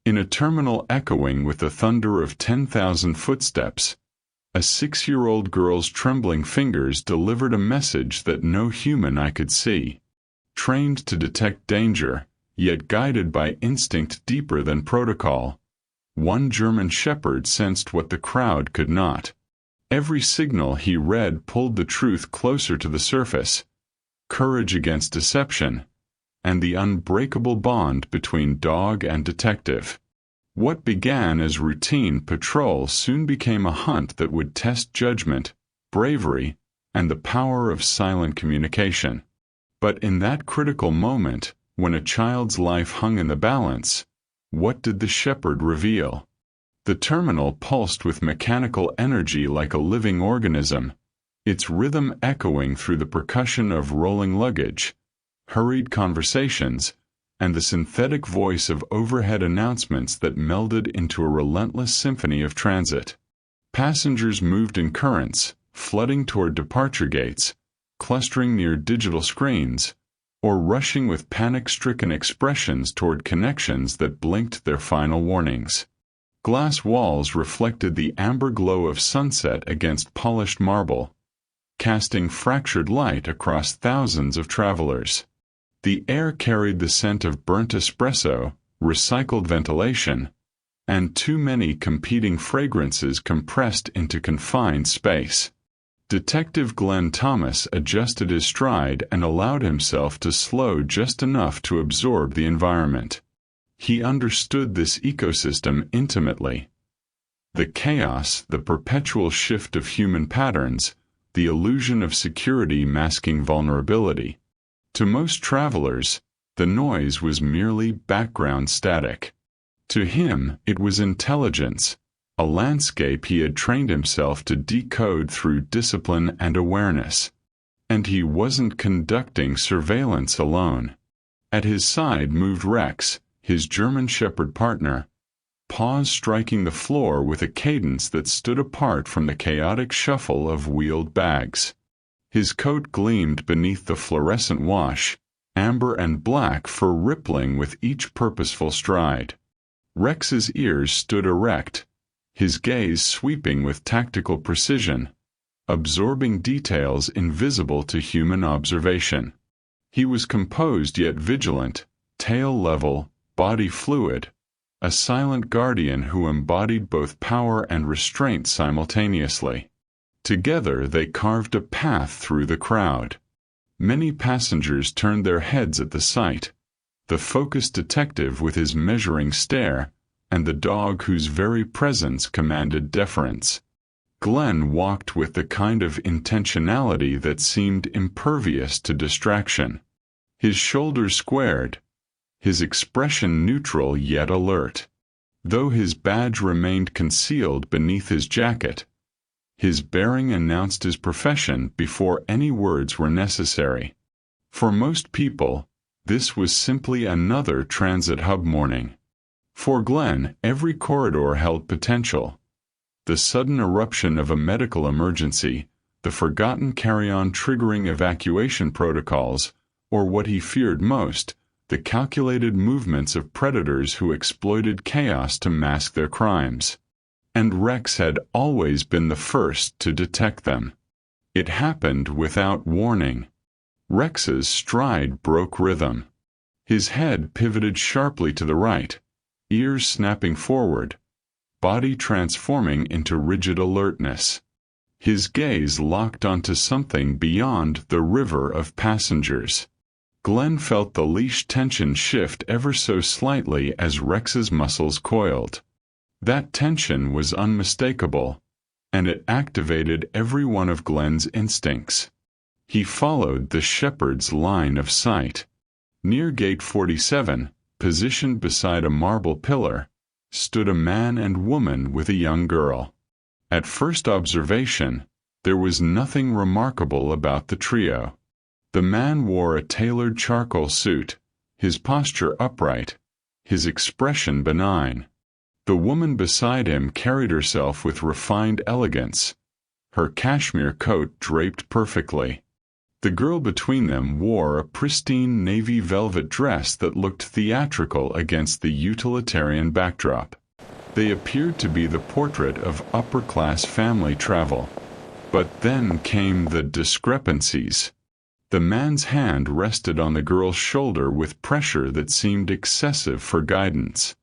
In a terminal echoing with the thunder of 10,000 footsteps, a 6-year-old girl's trembling fingers delivered a message that no human eye could see. Trained to detect danger, yet guided by instinct deeper than protocol, one German shepherd sensed what the crowd could not. Every signal he read pulled the truth closer to the surface: courage against deception, and the unbreakable bond between dog and detective. What began as routine patrol soon became a hunt that would test judgment, bravery, and the power of silent communication. But in that critical moment, when a child's life hung in the balance, what did the shepherd reveal? The terminal pulsed with mechanical energy like a living organism, its rhythm echoing through the percussion of rolling luggage, hurried conversations, and the synthetic voice of overhead announcements that melded into a relentless symphony of transit. Passengers moved in currents, flooding toward departure gates, clustering near digital screens, or rushing with panic-stricken expressions toward connections that blinked their final warnings. Glass walls reflected the amber glow of sunset against polished marble, casting fractured light across thousands of travelers. The air carried the scent of burnt espresso, recycled ventilation, and too many competing fragrances compressed into confined space. Detective Glenn Thomas adjusted his stride and allowed himself to slow just enough to absorb the environment. He understood this ecosystem intimately. The chaos, the perpetual shift of human patterns, the illusion of security masking vulnerability. To most travelers, the noise was merely background static. To him, it was intelligence, a landscape he had trained himself to decode through discipline and awareness. And he wasn't conducting surveillance alone. At his side moved Rex, his German shepherd partner, paws striking the floor with a cadence that stood apart from the chaotic shuffle of wheeled bags. His coat gleamed beneath the fluorescent wash, amber and black fur rippling with each purposeful stride. Rex's ears stood erect, his gaze sweeping with tactical precision, absorbing details invisible to human observation. He was composed yet vigilant, tail level, body fluid, a silent guardian who embodied both power and restraint simultaneously. Together they carved a path through the crowd. Many passengers turned their heads at the sight, the focused detective with his measuring stare, and the dog whose very presence commanded deference. Glenn walked with the kind of intentionality that seemed impervious to distraction. His shoulders squared, his expression neutral yet alert. Though his badge remained concealed beneath his jacket, his bearing announced his profession before any words were necessary. For most people, this was simply another transit hub morning. For Glenn, every corridor held potential. The sudden eruption of a medical emergency, the forgotten carry-on triggering evacuation protocols, or what he feared most, the calculated movements of predators who exploited chaos to mask their crimes. And Rex had always been the first to detect them. It happened without warning. Rex's stride broke rhythm. His head pivoted sharply to the right, ears snapping forward, body transforming into rigid alertness. His gaze locked onto something beyond the river of passengers. Glenn felt the leash tension shift ever so slightly as Rex's muscles coiled. That tension was unmistakable, and it activated every one of Glenn's instincts. He followed the shepherd's line of sight. Near Gate 47, positioned beside a marble pillar, stood a man and woman with a young girl. At first observation, there was nothing remarkable about the trio. The man wore a tailored charcoal suit, his posture upright, his expression benign. The woman beside him carried herself with refined elegance, her cashmere coat draped perfectly. The girl between them wore a pristine navy velvet dress that looked theatrical against the utilitarian backdrop. They appeared to be the portrait of upper-class family travel. But then came the discrepancies. The man's hand rested on the girl's shoulder with pressure that seemed excessive for guidance.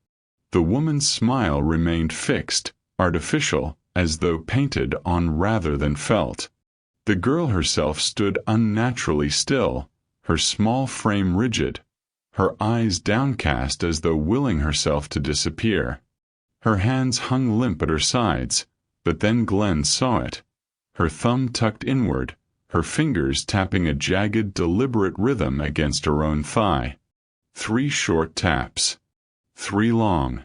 The woman's smile remained fixed, artificial, as though painted on rather than felt. The girl herself stood unnaturally still, her small frame rigid, her eyes downcast as though willing herself to disappear. Her hands hung limp at her sides, but then Glenn saw it. Her thumb tucked inward, her fingers tapping a jagged, deliberate rhythm against her own thigh. 3 short taps. 3 long.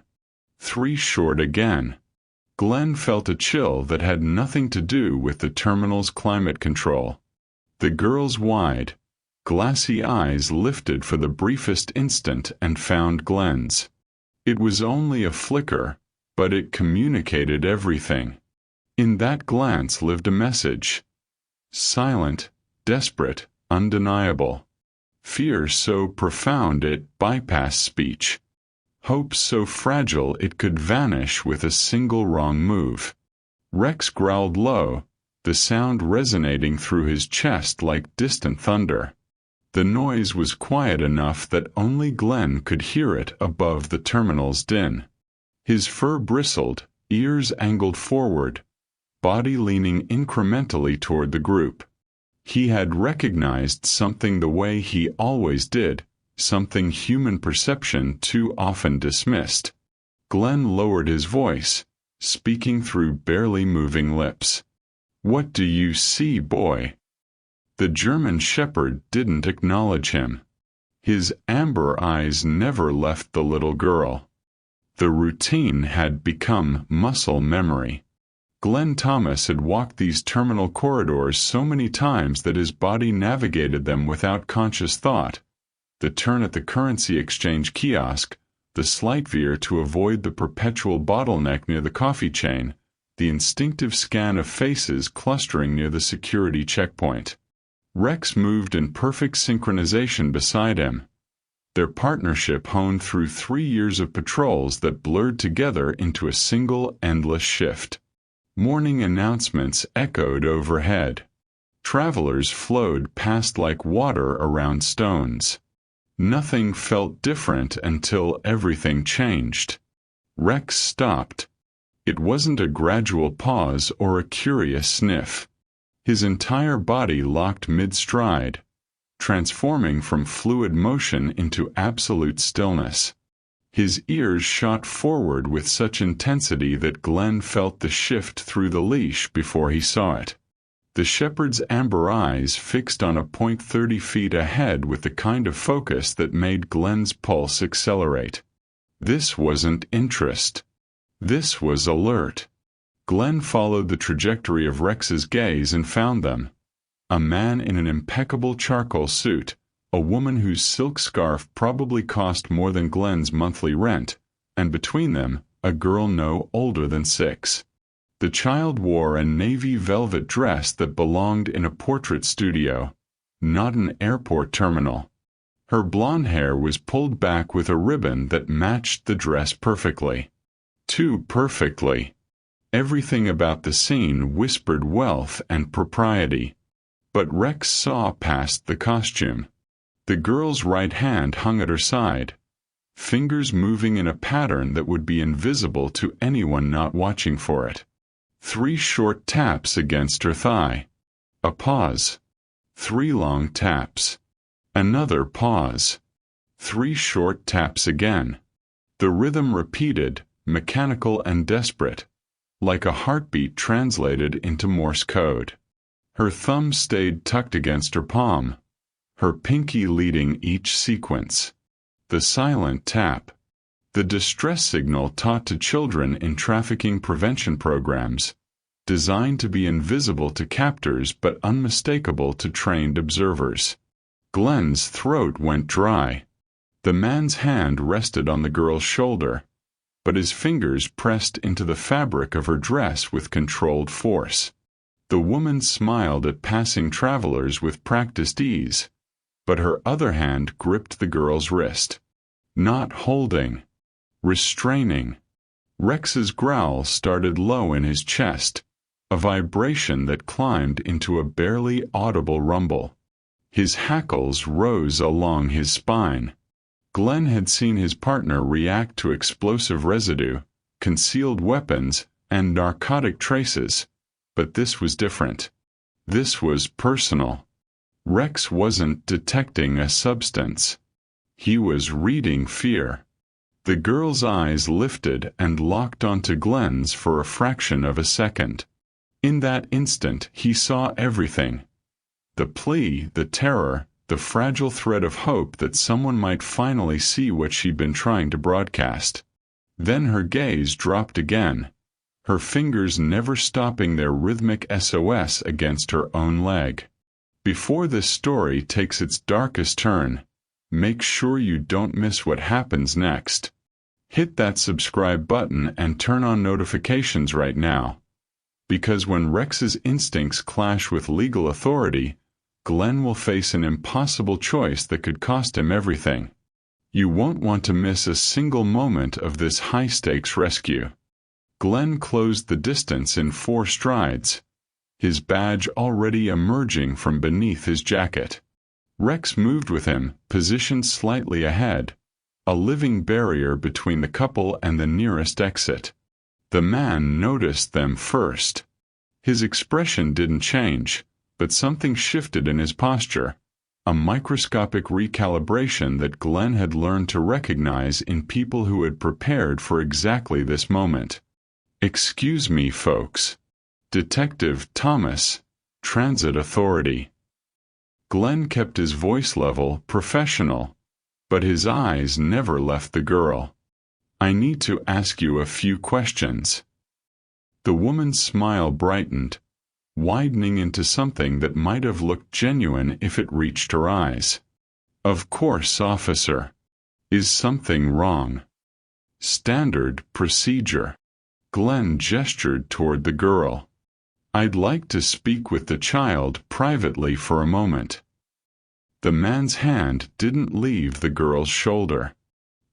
3 short again. Glenn felt a chill that had nothing to do with the terminal's climate control. The girl's wide, glassy eyes lifted for the briefest instant and found Glenn's. It was only a flicker, but it communicated everything. In that glance lived a message. Silent, desperate, undeniable. Fear so profound it bypassed speech. Hope so fragile it could vanish with a single wrong move. Rex growled low, the sound resonating through his chest like distant thunder. The noise was quiet enough that only Glenn could hear it above the terminal's din. His fur bristled, ears angled forward, body leaning incrementally toward the group. He had recognized something the way he always did, something human perception too often dismissed. Glenn lowered his voice, speaking through barely moving lips. "What do you see, boy?" The German shepherd didn't acknowledge him. His amber eyes never left the little girl. The routine had become muscle memory. Glenn Thomas had walked these terminal corridors so many times that his body navigated them without conscious thought. The turn at the currency exchange kiosk, the slight veer to avoid the perpetual bottleneck near the coffee chain, the instinctive scan of faces clustering near the security checkpoint. Rex moved in perfect synchronization beside him. Their partnership honed through 3 years of patrols that blurred together into a single endless shift. Morning announcements echoed overhead. Travelers flowed past like water around stones. Nothing felt different until everything changed. Rex stopped. It wasn't a gradual pause or a curious sniff. His entire body locked mid-stride, transforming from fluid motion into absolute stillness. His ears shot forward with such intensity that Glenn felt the shift through the leash before he saw it. The shepherd's amber eyes fixed on a point 30 feet ahead with the kind of focus that made Glenn's pulse accelerate. This wasn't interest. This was alert. Glenn followed the trajectory of Rex's gaze and found them. A man in an impeccable charcoal suit, a woman whose silk scarf probably cost more than Glenn's monthly rent, and between them, a girl no older than 6. The child wore a navy velvet dress that belonged in a portrait studio, not an airport terminal. Her blonde hair was pulled back with a ribbon that matched the dress perfectly. Too perfectly. Everything about the scene whispered wealth and propriety. But Rex saw past the costume. The girl's right hand hung at her side, fingers moving in a pattern that would be invisible to anyone not watching for it. 3 short taps against her thigh. A pause. 3 long taps. Another pause. 3 short taps again. The rhythm repeated, mechanical and desperate, like a heartbeat translated into Morse code. Her thumb stayed tucked against her palm, her pinky leading each sequence. The silent tap. The distress signal taught to children in trafficking prevention programs, designed to be invisible to captors but unmistakable to trained observers. Glenn's throat went dry. The man's hand rested on the girl's shoulder, but his fingers pressed into the fabric of her dress with controlled force. The woman smiled at passing travelers with practiced ease, but her other hand gripped the girl's wrist. Not holding. Restraining. Rex's growl started low in his chest, a vibration that climbed into a barely audible rumble. His hackles rose along his spine. Glenn had seen his partner react to explosive residue, concealed weapons, and narcotic traces, but this was different. This was personal. Rex wasn't detecting a substance. He was reading fear. The girl's eyes lifted and locked onto Glenn's for a fraction of a second. In that instant, he saw everything. The plea, the terror, the fragile thread of hope that someone might finally see what she'd been trying to broadcast. Then her gaze dropped again, her fingers never stopping their rhythmic SOS against her own leg. Before this story takes its darkest turn, make sure you don't miss what happens next. Hit that subscribe button and turn on notifications right now. Because when Rex's instincts clash with legal authority, Glenn will face an impossible choice that could cost him everything. You won't want to miss a single moment of this high-stakes rescue. Glenn closed the distance in 4 strides, his badge already emerging from beneath his jacket. Rex moved with him, positioned slightly ahead, a living barrier between the couple and the nearest exit. The man noticed them first. His expression didn't change, but something shifted in his posture, a microscopic recalibration that Glenn had learned to recognize in people who had prepared for exactly this moment. "Excuse me, folks. Detective Thomas, Transit Authority." Glenn kept his voice level, professional, but his eyes never left the girl. "I need to ask you a few questions." The woman's smile brightened, widening into something that might have looked genuine if it reached her eyes. "Of course, officer. Is something wrong?" "Standard procedure." Glenn gestured toward the girl. "I'd like to speak with the child privately for a moment." The man's hand didn't leave the girl's shoulder.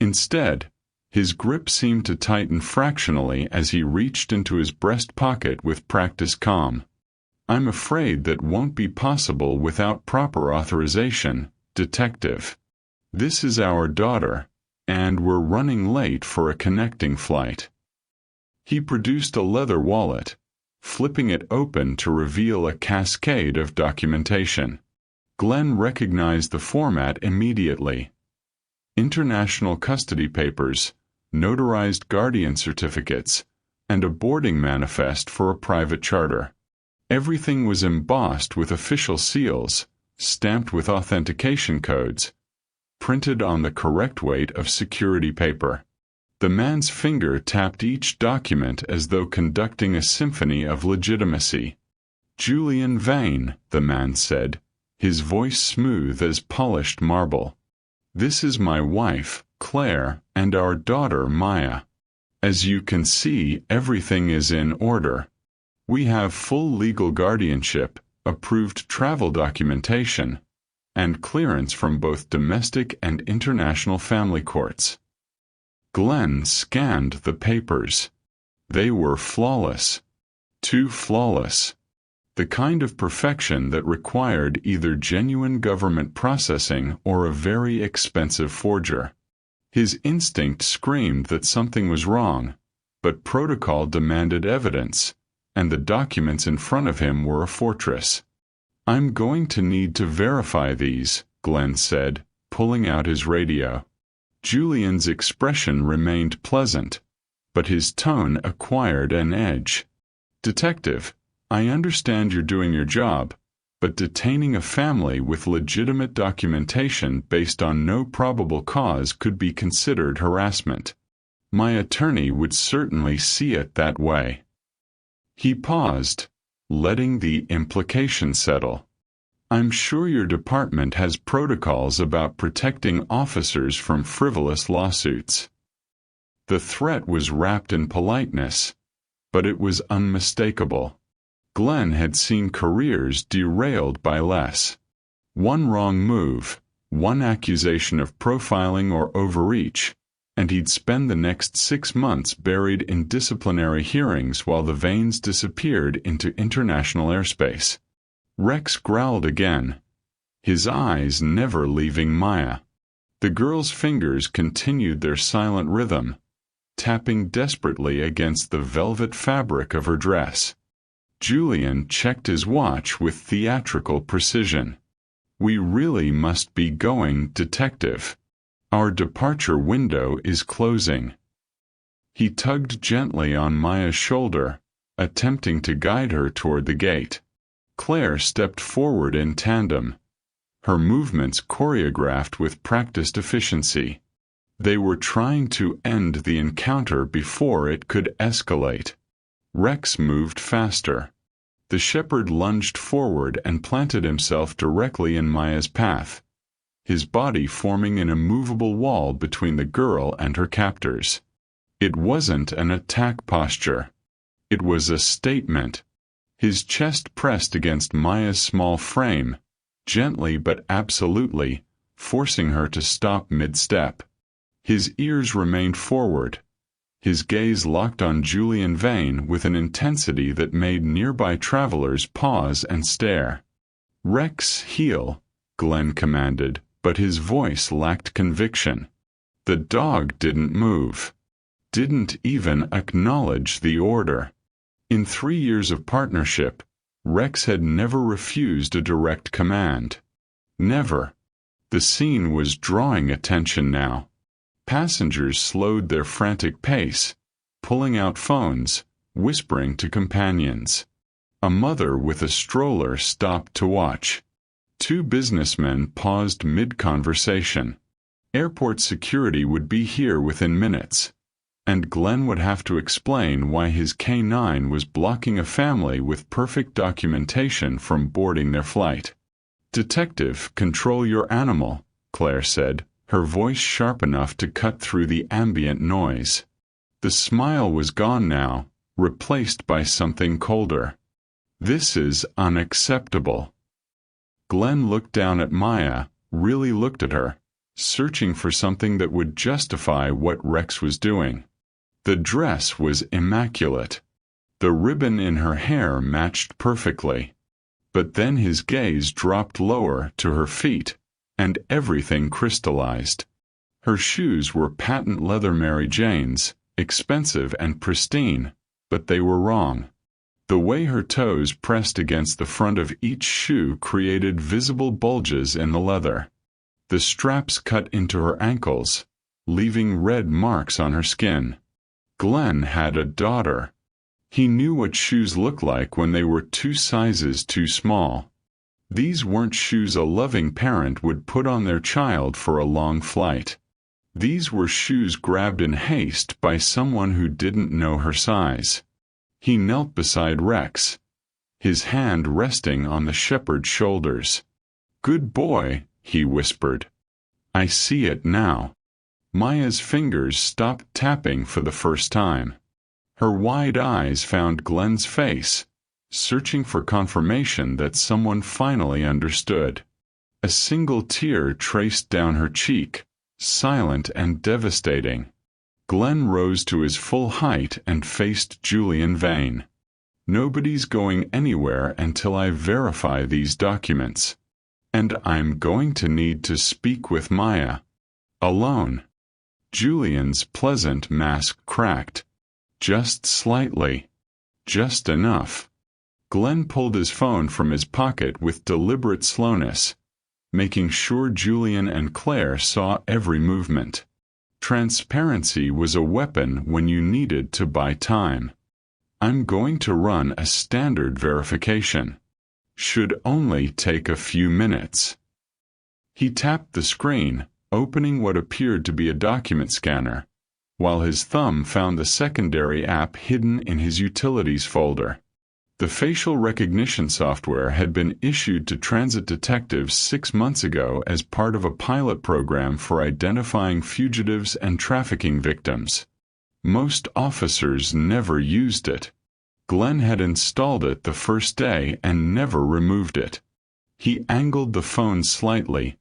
Instead, his grip seemed to tighten fractionally as he reached into his breast pocket with practiced calm. "I'm afraid that won't be possible without proper authorization, Detective. This is our daughter, and we're running late for a connecting flight." He produced a leather wallet, flipping it open to reveal a cascade of documentation. Glenn recognized the format immediately. International custody papers, notarized guardian certificates, and a boarding manifest for a private charter. Everything was embossed with official seals, stamped with authentication codes, printed on the correct weight of security paper. The man's finger tapped each document as though conducting a symphony of legitimacy. "Julian Vane," the man said, his voice smooth as polished marble. "This is my wife, Claire, and our daughter, Maya. As you can see, everything is in order. We have full legal guardianship, approved travel documentation, and clearance from both domestic and international family courts." Glenn scanned the papers. They were flawless. Too flawless. The kind of perfection that required either genuine government processing or a very expensive forger. His instinct screamed that something was wrong, but protocol demanded evidence, and the documents in front of him were a fortress. "I'm going to need to verify these," Glenn said, pulling out his radio. Julian's expression remained pleasant, but his tone acquired an edge. "Detective, I understand you're doing your job, but detaining a family with legitimate documentation based on no probable cause could be considered harassment. My attorney would certainly see it that way." He paused, letting the implication settle. "I'm sure your department has protocols about protecting officers from frivolous lawsuits." The threat was wrapped in politeness, but it was unmistakable. Glenn had seen careers derailed by less. One wrong move, one accusation of profiling or overreach, and he'd spend the next 6 months buried in disciplinary hearings while the Vanes disappeared into international airspace. Rex growled again, his eyes never leaving Maya. The girl's fingers continued their silent rhythm, tapping desperately against the velvet fabric of her dress. Julian checked his watch with theatrical precision. "We really must be going, detective. Our departure window is closing." He tugged gently on Maya's shoulder, attempting to guide her toward the gate. Claire stepped forward in tandem, her movements choreographed with practiced efficiency. They were trying to end the encounter before it could escalate. Rex moved faster. The shepherd lunged forward and planted himself directly in Maya's path, his body forming an immovable wall between the girl and her captors. It wasn't an attack posture. It was a statement. His chest pressed against Maya's small frame, gently but absolutely, forcing her to stop mid-step. His ears remained forward, his gaze locked on Julian Vane with an intensity that made nearby travelers pause and stare. "Rex, heel," Glenn commanded, but his voice lacked conviction. The dog didn't move, didn't even acknowledge the order. In 3 years of partnership, Rex had never refused a direct command. Never. The scene was drawing attention now. Passengers slowed their frantic pace, pulling out phones, whispering to companions. A mother with a stroller stopped to watch. 2 businessmen paused mid-conversation. Airport security would be here within minutes, and Glenn would have to explain why his K9 was blocking a family with perfect documentation from boarding their flight. "Detective, control your animal," Claire said, her voice sharp enough to cut through the ambient noise. The smile was gone now, replaced by something colder. "This is unacceptable." Glenn looked down at Maya, really looked at her, searching for something that would justify what Rex was doing. The dress was immaculate. The ribbon in her hair matched perfectly. But then his gaze dropped lower to her feet, and everything crystallized. Her shoes were patent leather Mary Janes, expensive and pristine, but they were wrong. The way her toes pressed against the front of each shoe created visible bulges in the leather. The straps cut into her ankles, leaving red marks on her skin. Glenn had a daughter. He knew what shoes looked like when they were 2 sizes too small. These weren't shoes a loving parent would put on their child for a long flight. These were shoes grabbed in haste by someone who didn't know her size. He knelt beside Rex, his hand resting on the shepherd's shoulders. "Good boy," he whispered. "I see it now." Maya's fingers stopped tapping for the first time. Her wide eyes found Glenn's face, searching for confirmation that someone finally understood. A single tear traced down her cheek, silent and devastating. Glenn rose to his full height and faced Julian Vane. "Nobody's going anywhere until I verify these documents. And I'm going to need to speak with Maya. Alone." Julian's pleasant mask cracked. Just slightly. Just enough. Glenn pulled his phone from his pocket with deliberate slowness, making sure Julian and Claire saw every movement. Transparency was a weapon when you needed to buy time. "I'm going to run a standard verification. Should only take a few minutes." He tapped the screen, opening what appeared to be a document scanner, while his thumb found the secondary app hidden in his utilities folder. The facial recognition software had been issued to transit detectives 6 months ago as part of a pilot program for identifying fugitives and trafficking victims. Most officers never used it. Glenn had installed it the first day and never removed it. He angled the phone slightly,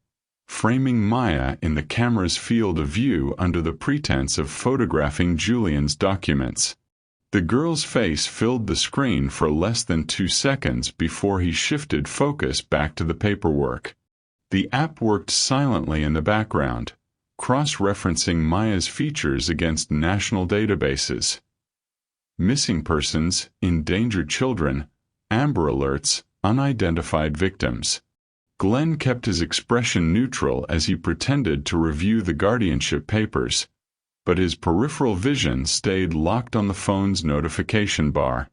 framing Maya in the camera's field of view under the pretense of photographing Julian's documents. The girl's face filled the screen for less than 2 seconds before he shifted focus back to the paperwork. The app worked silently in the background, cross-referencing Maya's features against national databases. Missing persons, endangered children, Amber Alerts, unidentified victims. Glenn kept his expression neutral as he pretended to review the guardianship papers, but his peripheral vision stayed locked on the phone's notification bar.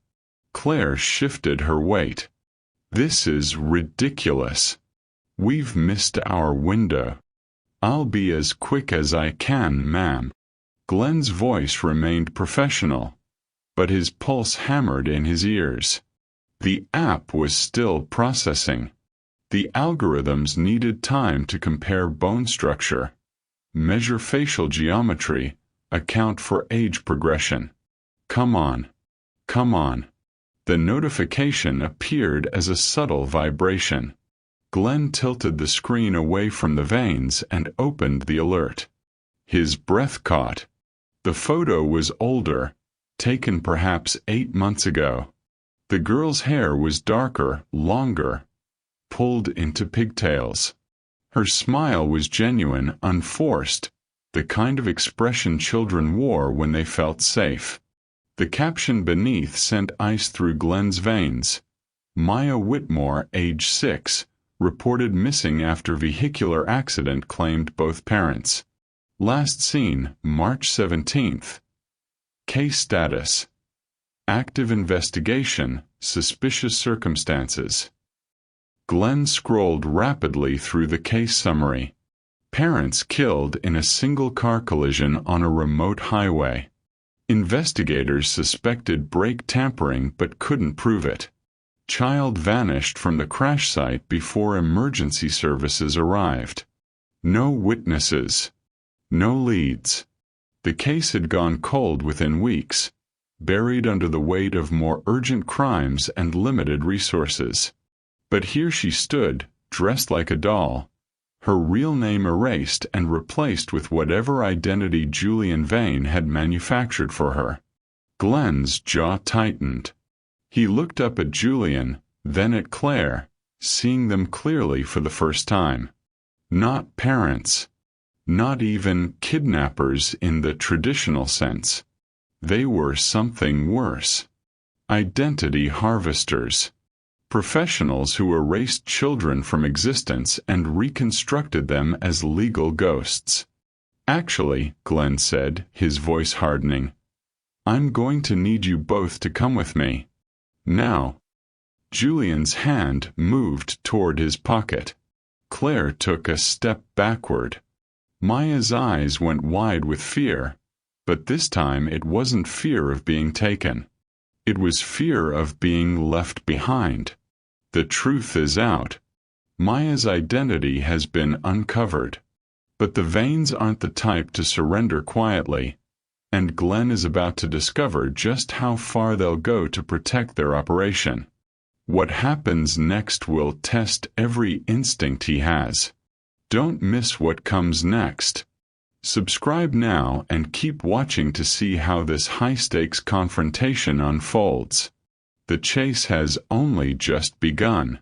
Claire shifted her weight. "This is ridiculous. We've missed our window. I'll be as quick as I can, ma'am." Glenn's voice remained professional, but his pulse hammered in his ears. The app was still processing. The algorithms needed time to compare bone structure, measure facial geometry, account for age progression. Come on. Come on. The notification appeared as a subtle vibration. Glenn tilted the screen away from the veins and opened the alert. His breath caught. The photo was older, taken perhaps 8 months ago. The girl's hair was darker, longer, pulled into pigtails. Her smile was genuine, unforced, the kind of expression children wore when they felt safe. The caption beneath sent ice through Glenn's veins. Maya Whitmore, age 6, reported missing after vehicular accident, claimed both parents. Last seen, March 17th. Case status: active investigation, suspicious circumstances. Glenn scrolled rapidly through the case summary. Parents killed in a single car collision on a remote highway. Investigators suspected brake tampering but couldn't prove it. Child vanished from the crash site before emergency services arrived. No witnesses. No leads. The case had gone cold within weeks, buried under the weight of more urgent crimes and limited resources. But here she stood, dressed like a doll, her real name erased and replaced with whatever identity Julian Vane had manufactured for her. Glenn's jaw tightened. He looked up at Julian, then at Claire, seeing them clearly for the first time. Not parents. Not even kidnappers in the traditional sense. They were something worse. Identity harvesters. Professionals who erased children from existence and reconstructed them as legal ghosts. "Actually," Glenn said, his voice hardening, "I'm going to need you both to come with me. Now." Julian's hand moved toward his pocket. Claire took a step backward. Maya's eyes went wide with fear, but this time it wasn't fear of being taken. It was fear of being left behind. The truth is out. Maya's identity has been uncovered. But the Vanes aren't the type to surrender quietly, and Glenn is about to discover just how far they'll go to protect their operation. What happens next will test every instinct he has. Don't miss what comes next. Subscribe now and keep watching to see how this high-stakes confrontation unfolds. The chase has only just begun.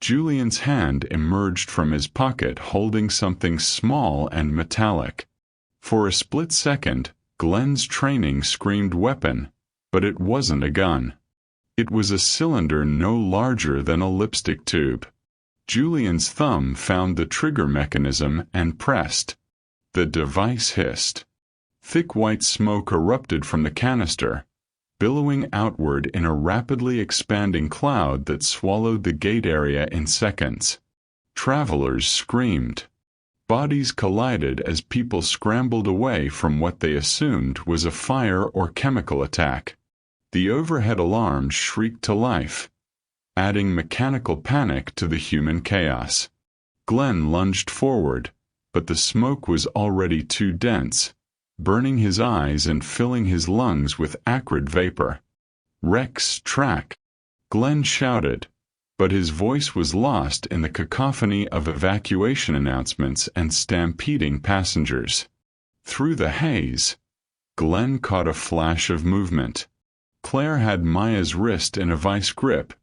Julian's hand emerged from his pocket holding something small and metallic. For a split second, Glenn's training screamed weapon, but it wasn't a gun. It was a cylinder no larger than a lipstick tube. Julian's thumb found the trigger mechanism and pressed. The device hissed. Thick white smoke erupted from the canister, billowing outward in a rapidly expanding cloud that swallowed the gate area in seconds. Travelers screamed. Bodies collided as people scrambled away from what they assumed was a fire or chemical attack. The overhead alarm shrieked to life, adding mechanical panic to the human chaos. Glenn lunged forward, but the smoke was already too dense, burning his eyes and filling his lungs with acrid vapor. "Rex, track!" Glenn shouted, but his voice was lost in the cacophony of evacuation announcements and stampeding passengers. Through the haze, Glenn caught a flash of movement. Claire had Maya's wrist in a vice grip,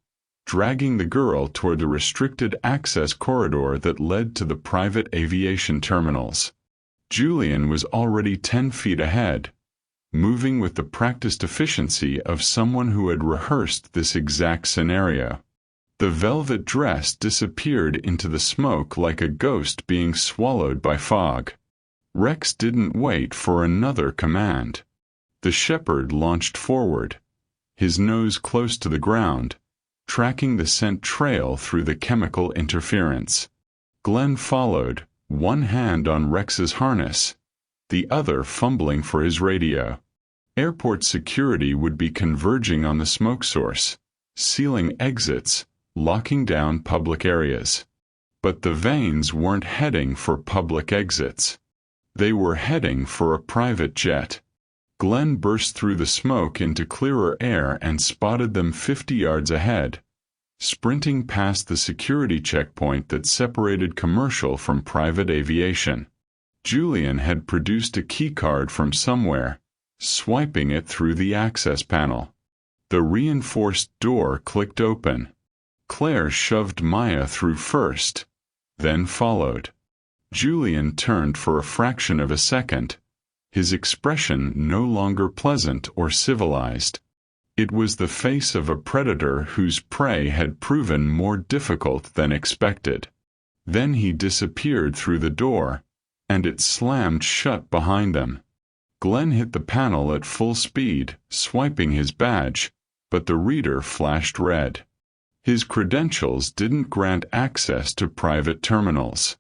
dragging the girl toward the restricted access corridor that led to the private aviation terminals. Julian was already 10 feet ahead, moving with the practiced efficiency of someone who had rehearsed this exact scenario. The velvet dress disappeared into the smoke like a ghost being swallowed by fog. Rex didn't wait for another command. The shepherd launched forward, his nose close to the ground, tracking the scent trail through the chemical interference. Glenn followed, one hand on Rex's harness, the other fumbling for his radio. Airport security would be converging on the smoke source, sealing exits, locking down public areas. But the Vanes weren't heading for public exits. They were heading for a private jet. Glenn burst through the smoke into clearer air and spotted them 50 yards ahead, sprinting past the security checkpoint that separated commercial from private aviation. Julian had produced a keycard from somewhere, swiping it through the access panel. The reinforced door clicked open. Claire shoved Maya through first, then followed. Julian turned for a fraction of a second, his expression no longer pleasant or civilized. It was the face of a predator whose prey had proven more difficult than expected. Then he disappeared through the door, and it slammed shut behind them. Glenn hit the panel at full speed, swiping his badge, but the reader flashed red. His credentials didn't grant access to private terminals.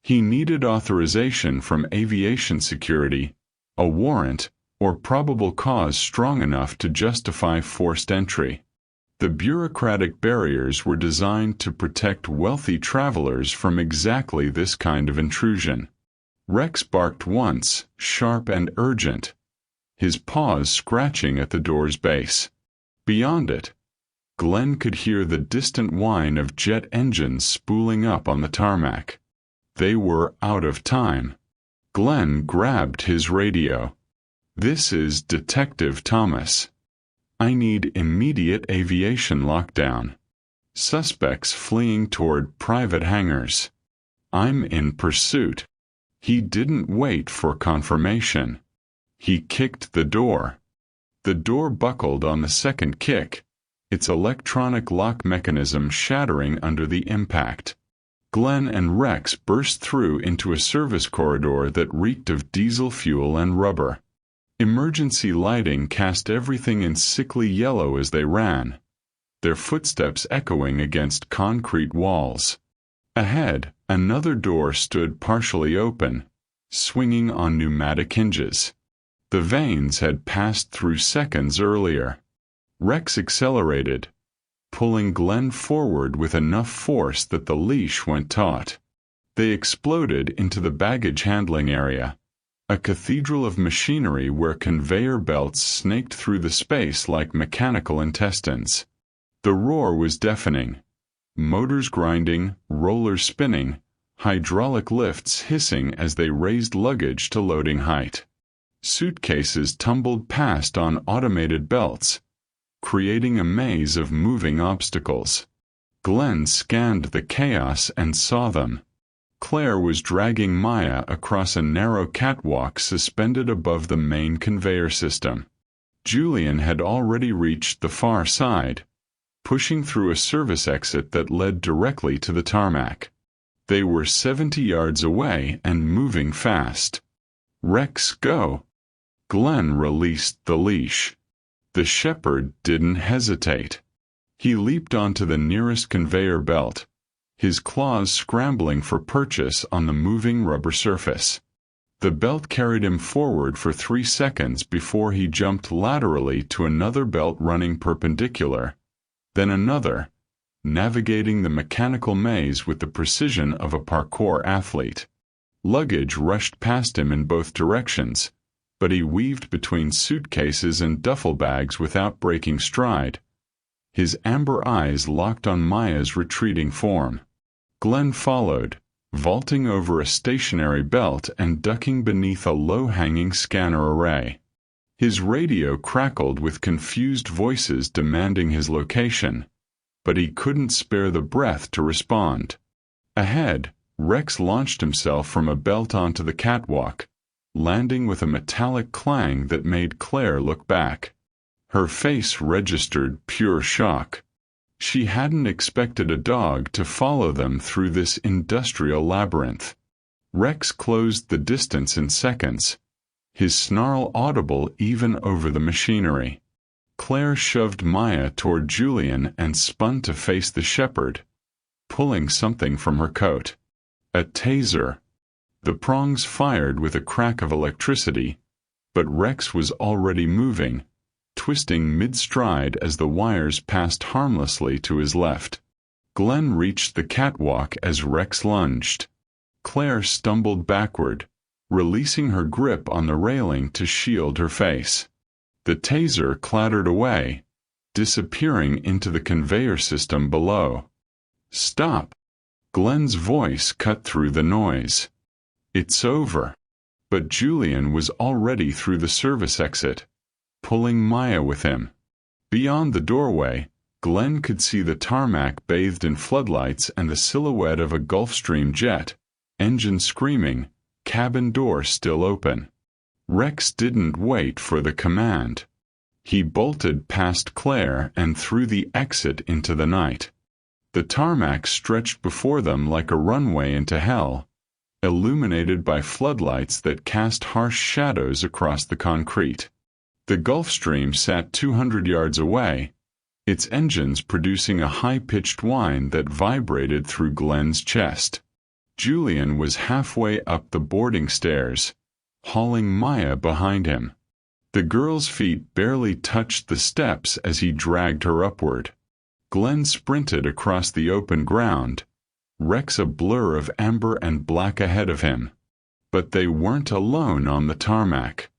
He needed authorization from aviation security, a warrant, or probable cause strong enough to justify forced entry. The bureaucratic barriers were designed to protect wealthy travelers from exactly this kind of intrusion. Rex barked once, sharp and urgent, his paws scratching at the door's base. Beyond it, Glenn could hear the distant whine of jet engines spooling up on the tarmac. They were out of time. Glenn grabbed his radio. "This is Detective Thomas. I need immediate aviation lockdown. Suspects fleeing toward private hangars. I'm in pursuit." He didn't wait for confirmation. He kicked the door. The door buckled on the second kick, its electronic lock mechanism shattering under the impact. Glenn and Rex burst through into a service corridor that reeked of diesel fuel and rubber. Emergency lighting cast everything in sickly yellow as they ran, their footsteps echoing against concrete walls. Ahead, another door stood partially open, swinging on pneumatic hinges. The Vanes had passed through seconds earlier. Rex accelerated, pulling Glenn forward with enough force that the leash went taut. They exploded into the baggage handling area, a cathedral of machinery where conveyor belts snaked through the space like mechanical intestines. The roar was deafening, motors grinding, rollers spinning, hydraulic lifts hissing as they raised luggage to loading height. Suitcases tumbled past on automated belts, creating a maze of moving obstacles. Glenn scanned the chaos and saw them. Claire was dragging Maya across a narrow catwalk suspended above the main conveyor system. Julian had already reached the far side, pushing through a service exit that led directly to the tarmac. They were 70 yards away and moving fast. "Rex, go!" Glenn released the leash. The shepherd didn't hesitate. He leaped onto the nearest conveyor belt, his claws scrambling for purchase on the moving rubber surface. The belt carried him forward for 3 seconds before he jumped laterally to another belt running perpendicular, then another, navigating the mechanical maze with the precision of a parkour athlete. Luggage rushed past him in both directions, but he weaved between suitcases and duffel bags without breaking stride. His amber eyes locked on Maya's retreating form. Glenn followed, vaulting over a stationary belt and ducking beneath a low-hanging scanner array. His radio crackled with confused voices demanding his location, but he couldn't spare the breath to respond. Ahead, Rex launched himself from a belt onto the catwalk, landing with a metallic clang that made Claire look back. Her face registered pure shock. She hadn't expected a dog to follow them through this industrial labyrinth. Rex closed the distance in seconds, his snarl audible even over the machinery. Claire shoved Maya toward Julian and spun to face the shepherd, pulling something from her coat. A taser. The prongs fired with a crack of electricity, but Rex was already moving, twisting mid-stride as the wires passed harmlessly to his left. Glenn reached the catwalk as Rex lunged. Claire stumbled backward, releasing her grip on the railing to shield her face. The taser clattered away, disappearing into the conveyor system below. "Stop!" Glenn's voice cut through the noise. "It's over." But Julian was already through the service exit, pulling Maya with him. Beyond the doorway, Glenn could see the tarmac bathed in floodlights and the silhouette of a Gulfstream jet, engine screaming, cabin door still open. Rex didn't wait for the command. He bolted past Claire and through the exit into the night. The tarmac stretched before them like a runway into hell, illuminated by floodlights that cast harsh shadows across the concrete. The Gulfstream sat 200 yards away, its engines producing a high-pitched whine that vibrated through Glenn's chest. Julian was halfway up the boarding stairs, hauling Maya behind him. The girl's feet barely touched the steps as he dragged her upward. Glenn sprinted across the open ground, Rex a blur of amber and black ahead of him. But they weren't alone on the tarmac.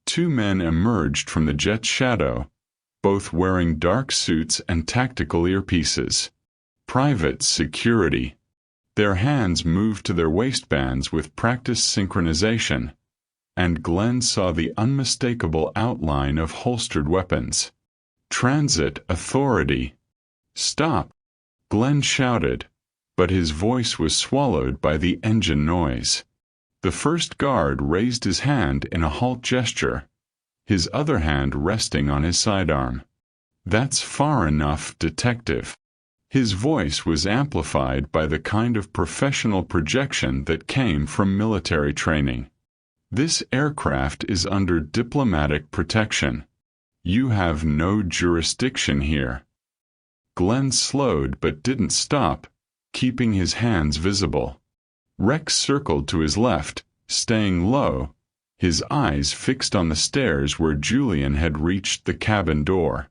Two men emerged from the jet's shadow, both wearing dark suits and tactical earpieces. Private security. Their hands moved to their waistbands with practiced synchronization, and Glenn saw the unmistakable outline of holstered weapons. Transit authority. "Stop!" Glenn shouted, but his voice was swallowed by the engine noise. The first guard raised his hand in a halt gesture, his other hand resting on his sidearm. "That's far enough, detective." His voice was amplified by the kind of professional projection that came from military training. "This aircraft is under diplomatic protection. You have no jurisdiction here." Glenn slowed but didn't stop, keeping his hands visible. Rex circled to his left, staying low, his eyes fixed on the stairs where Julian had reached the cabin door.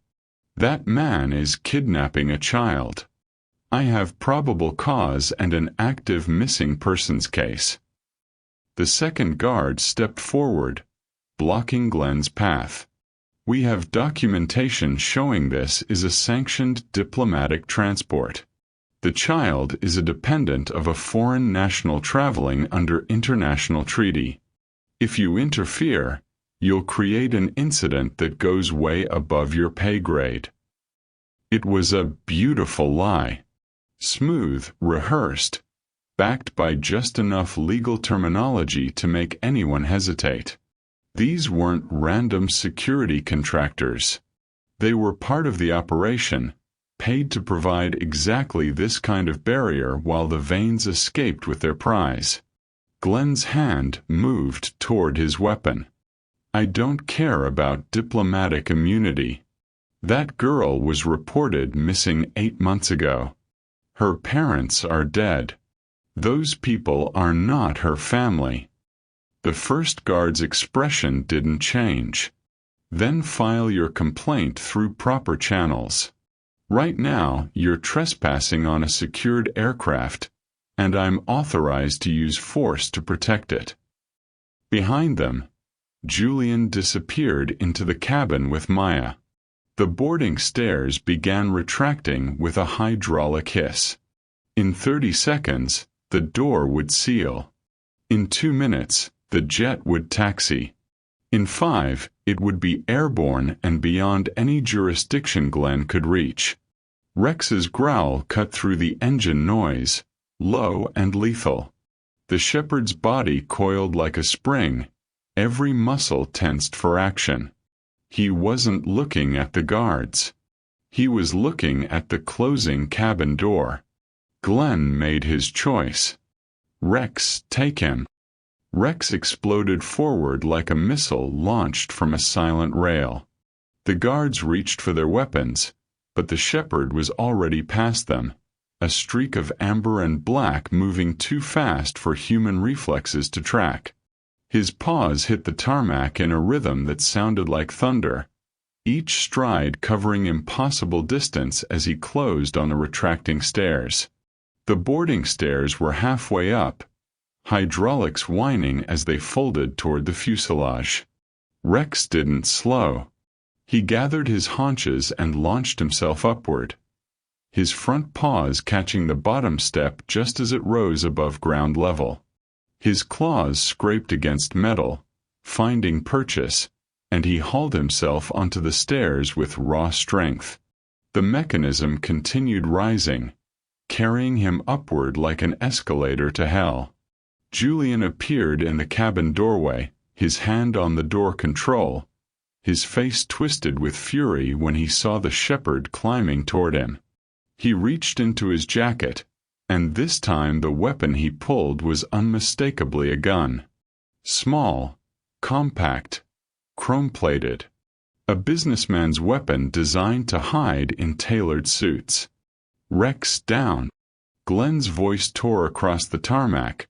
"That man is kidnapping a child. I have probable cause and an active missing persons case." The second guard stepped forward, blocking Glenn's path. "We have documentation showing this is a sanctioned diplomatic transport. The child is a dependent of a foreign national traveling under international treaty. If you interfere, you'll create an incident that goes way above your pay grade." It was a beautiful lie. Smooth, rehearsed, backed by just enough legal terminology to make anyone hesitate. These weren't random security contractors. They were part of the operation, paid to provide exactly this kind of barrier while the Vanes escaped with their prize. Glenn's hand moved toward his weapon. "I don't care about diplomatic immunity. That girl was reported missing 8 months ago. Her parents are dead. Those people are not her family." The first guard's expression didn't change. "Then file your complaint through proper channels. Right now, you're trespassing on a secured aircraft, and I'm authorized to use force to protect it." Behind them, Julian disappeared into the cabin with Maya. The boarding stairs began retracting with a hydraulic hiss. In 30 seconds, the door would seal. In 2 minutes, the jet would taxi. In 5, it would be airborne and beyond any jurisdiction Glenn could reach. Rex's growl cut through the engine noise, low and lethal. The shepherd's body coiled like a spring, every muscle tensed for action. He wasn't looking at the guards. He was looking at the closing cabin door. Glenn made his choice. Rex, take him. Rex exploded forward like a missile launched from a silent rail. The guards reached for their weapons, but the shepherd was already past them, a streak of amber and black moving too fast for human reflexes to track. His paws hit the tarmac in a rhythm that sounded like thunder, each stride covering impossible distance as he closed on the retracting stairs. The boarding stairs were halfway up, hydraulics whining as they folded toward the fuselage. Rex didn't slow. He gathered his haunches and launched himself upward, his front paws catching the bottom step just as it rose above ground level. His claws scraped against metal, finding purchase, and he hauled himself onto the stairs with raw strength. The mechanism continued rising, carrying him upward like an escalator to hell. Julian appeared in the cabin doorway, his hand on the door control, his face twisted with fury when he saw the shepherd climbing toward him. He reached into his jacket, and this time the weapon he pulled was unmistakably a gun. Small, compact, chrome-plated. A businessman's weapon designed to hide in tailored suits. Rex down. Glenn's voice tore across the tarmac,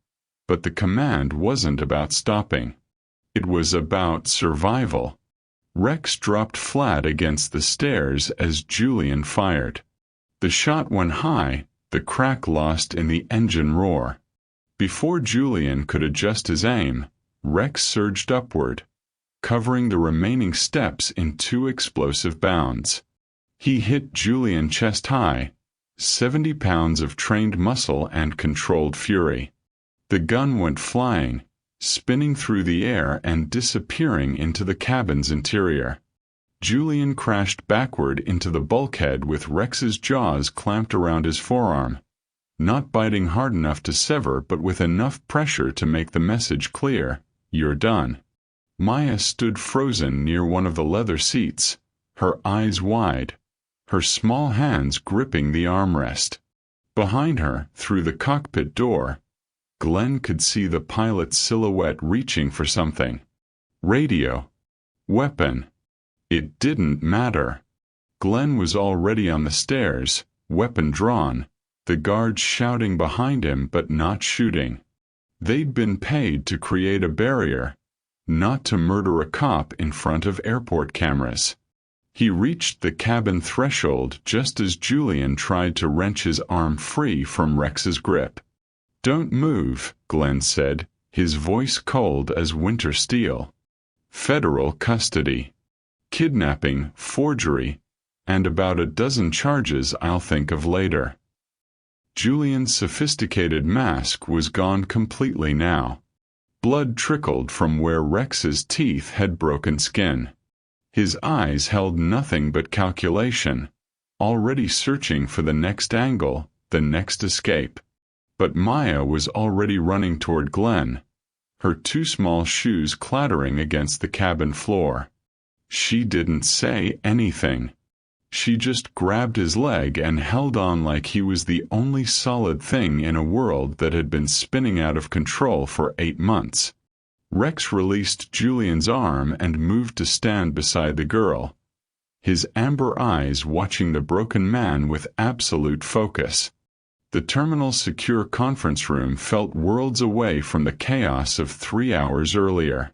but the command wasn't about stopping. It was about survival. Rex dropped flat against the stairs as Julian fired. The shot went high, the crack lost in the engine roar. Before Julian could adjust his aim, Rex surged upward, covering the remaining steps in 2 explosive bounds. He hit Julian chest high, 70 pounds of trained muscle and controlled fury. The gun went flying, spinning through the air and disappearing into the cabin's interior. Julian crashed backward into the bulkhead with Rex's jaws clamped around his forearm, not biting hard enough to sever but with enough pressure to make the message clear, "You're done." Maya stood frozen near one of the leather seats, her eyes wide, her small hands gripping the armrest. Behind her, through the cockpit door, Glenn could see the pilot's silhouette reaching for something. Radio. Weapon. It didn't matter. Glenn was already on the stairs, weapon drawn, the guards shouting behind him but not shooting. They'd been paid to create a barrier, not to murder a cop in front of airport cameras. He reached the cabin threshold just as Julian tried to wrench his arm free from Rex's grip. "Don't move," Glenn said, his voice cold as winter steel. "Federal custody. Kidnapping, forgery, and about a dozen charges I'll think of later." Julian's sophisticated mask was gone completely now. Blood trickled from where Rex's teeth had broken skin. His eyes held nothing but calculation, already searching for the next angle, the next escape. But Maya was already running toward Glenn, her 2 small shoes clattering against the cabin floor. She didn't say anything. She just grabbed his leg and held on like he was the only solid thing in a world that had been spinning out of control for 8 months. Rex released Julian's arm and moved to stand beside the girl, his amber eyes watching the broken man with absolute focus. The terminal's secure conference room felt worlds away from the chaos of 3 hours earlier.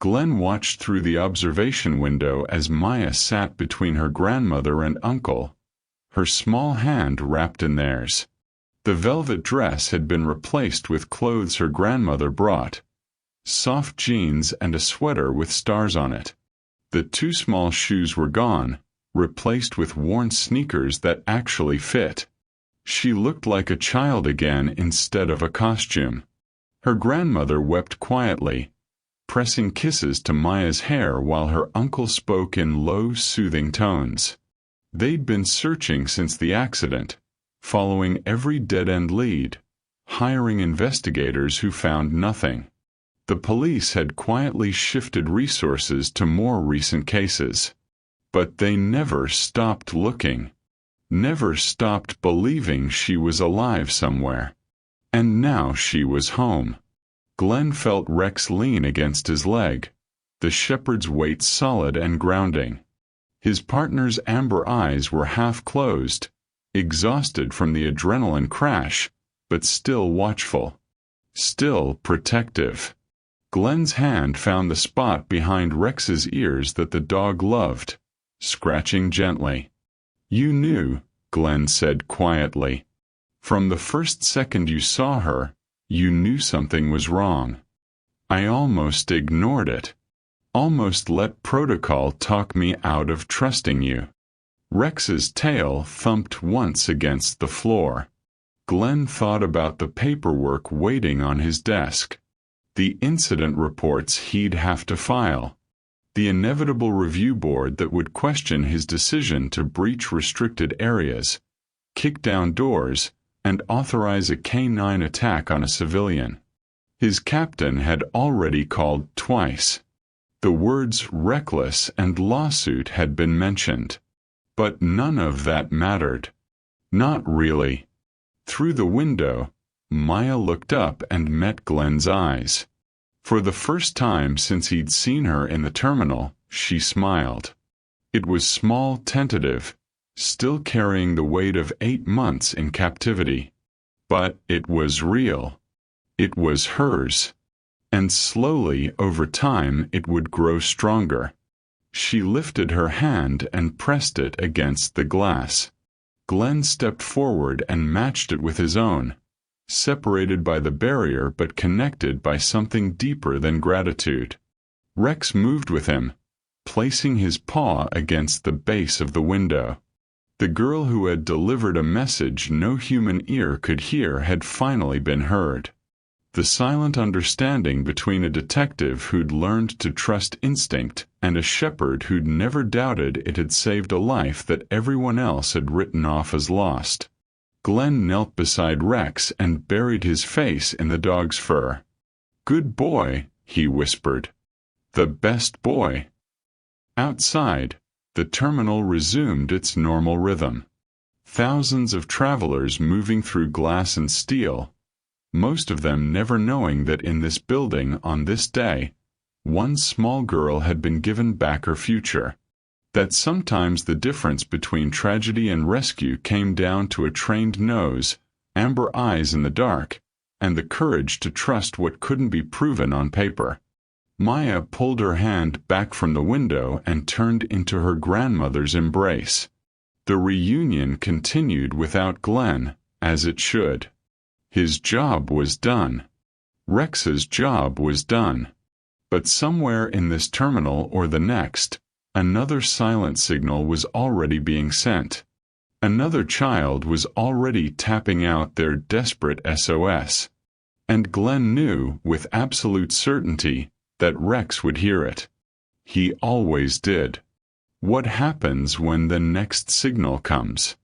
Glenn watched through the observation window as Maya sat between her grandmother and uncle, her small hand wrapped in theirs. The velvet dress had been replaced with clothes her grandmother brought, soft jeans and a sweater with stars on it. The two small shoes were gone, replaced with worn sneakers that actually fit. She looked like a child again instead of a costume. Her grandmother wept quietly, pressing kisses to Maya's hair while her uncle spoke in low, soothing tones. They'd been searching since the accident, following every dead-end lead, hiring investigators who found nothing. The police had quietly shifted resources to more recent cases. But they never stopped looking, never stopped believing she was alive somewhere. And now she was home. Glenn felt Rex lean against his leg, the shepherd's weight solid and grounding. His partner's amber eyes were half closed, exhausted from the adrenaline crash, but still watchful, still protective. Glenn's hand found the spot behind Rex's ears that the dog loved, scratching gently. "You knew," Glenn said quietly. "From the first second you saw her, you knew something was wrong. I almost ignored it. Almost let protocol talk me out of trusting you." Rex's tail thumped once against the floor. Glenn thought about the paperwork waiting on his desk. The incident reports he'd have to file. The inevitable review board that would question his decision to breach restricted areas, kick down doors, and authorize a K-9 attack on a civilian. His captain had already called twice. The words reckless and lawsuit had been mentioned. But none of that mattered. Not really. Through the window, Maya looked up and met Glenn's eyes. For the first time since he'd seen her in the terminal, she smiled. It was small, tentative, still carrying the weight of 8 months in captivity. But it was real. It was hers. And slowly, over time, it would grow stronger. She lifted her hand and pressed it against the glass. Glenn stepped forward and matched it with his own, separated by the barrier but connected by something deeper than gratitude. Rex moved with him, placing his paw against the base of the window. The girl who had delivered a message no human ear could hear had finally been heard. The silent understanding between a detective who'd learned to trust instinct and a shepherd who'd never doubted it had saved a life that everyone else had written off as lost. Glenn knelt beside Rex and buried his face in the dog's fur. "Good boy," he whispered. "The best boy." Outside, the terminal resumed its normal rhythm. Thousands of travelers moving through glass and steel, most of them never knowing that in this building on this day, one small girl had been given back her future. That sometimes the difference between tragedy and rescue came down to a trained nose, amber eyes in the dark, and the courage to trust what couldn't be proven on paper. Maya pulled her hand back from the window and turned into her grandmother's embrace. The reunion continued without Glenn, as it should. His job was done. Rex's job was done. But somewhere in this terminal or the next, another silent signal was already being sent. Another child was already tapping out their desperate SOS. And Glenn knew, with absolute certainty, that Rex would hear it. He always did. What happens when the next signal comes?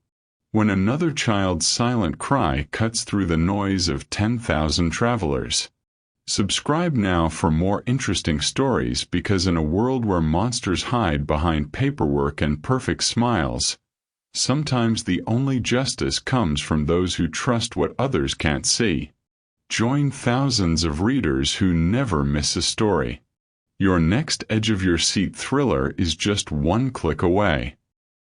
When another child's silent cry cuts through the noise of 10,000 travelers. Subscribe now for more interesting stories, because in a world where monsters hide behind paperwork and perfect smiles, sometimes the only justice comes from those who trust what others can't see. Join thousands of readers who never miss a story. Your next edge-of-your-seat thriller is just one click away.